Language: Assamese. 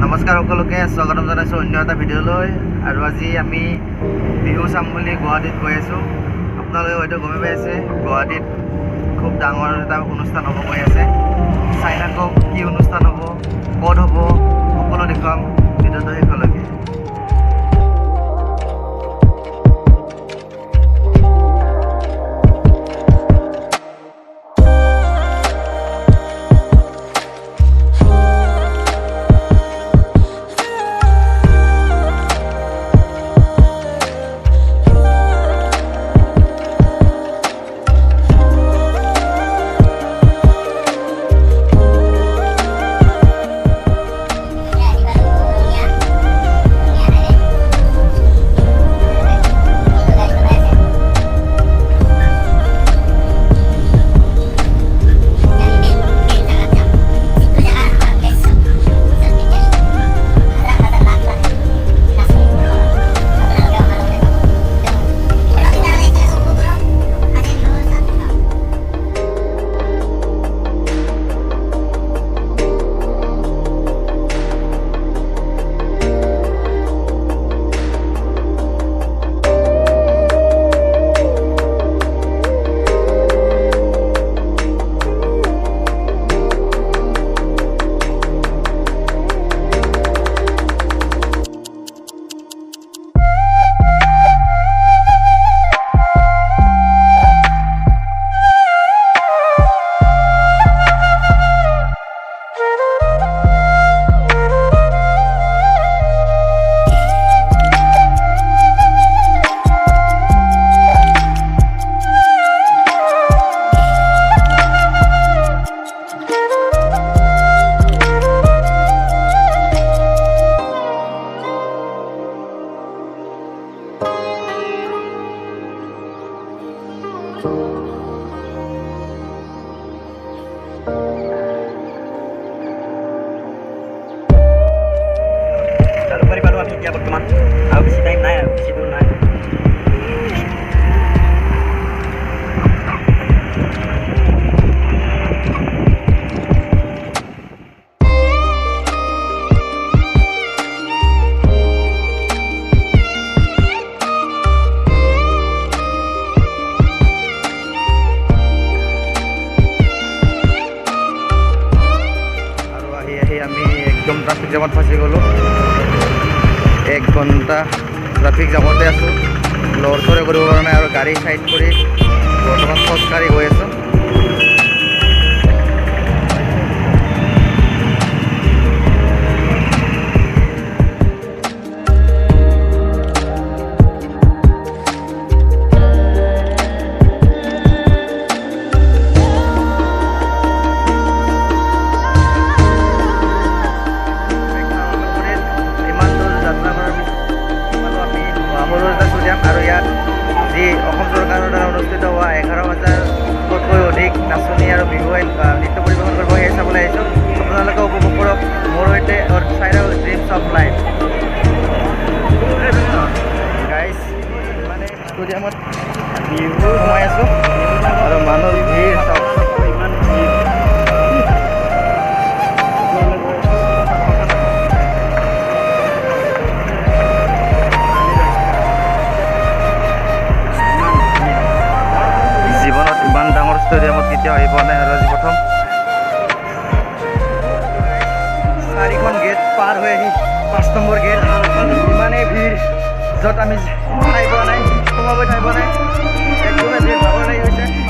নমস্কাৰ সকলোকে স্বাগতম জনাইছোঁ অন্য এটা ভিডিঅ'লৈ। আৰু আজি আমি বিহু চাম বুলি গুৱাহাটীত গৈ আছোঁ। আপোনালোকে হয়তো গমে পাই আছে গুৱাহাটীত খুব ডাঙৰ এটা অনুষ্ঠান হ'ব গৈ আছে। চাই থাকক কি অনুষ্ঠান হ'ব, ক'ত হ'ব, সকলো দেখুৱাম ভিডিঅ'টো শেষলৈকে। এতিয়া বৰ্তমান আৰু বেছি টাইম নাই, আৰু বেছি দূৰ নাই। আৰু আহি আমি একদম ট্ৰাফিক জামত ফাঁচি গ'লোঁ। 1 ঘণ্টা ট্ৰাফিক জামতে আছোঁ, লৰচৰে কৰিব পৰা নাই। আৰু গাড়ী চাইড কৰি বৰ্তমান খোজকাঢ়ি গৈ আছোঁ। আৰু ইয়াত যি অসম চৰকাৰৰ দ্বাৰা অনুষ্ঠিত হোৱা 11,000তকৈ অধিক নাচনী আৰু বিহু নৃত্য পৰিৱেশন কৰিব, সেই চাবলৈ আহিছোঁ। আপোনালোকে উপভোগ কৰক মোৰ সৈতে চাই থাকক ড্ৰিমছ অফ লাইফ। গাইজ, মানে ষ্টেডিয়ামত বিহু সোমাই আছোঁ আৰু মানুহৰ ভিৰ চাওক, ইমান ভিৰ। ইমান ডাঙৰ ষ্টেডিয়ামত কেতিয়াও আহি পোৱা নাই, আৰু আজি প্ৰথম। 4খন গেট পাৰ হৈ আহি 5 নম্বৰ গেট। ইমানেই ভিৰ, য'ত আমি ঠাই পোৱা নাই, সোমাব ঠাই পোৱা নাই, একদমেই ভিৰ, ভাগৰ লাগি গৈছে।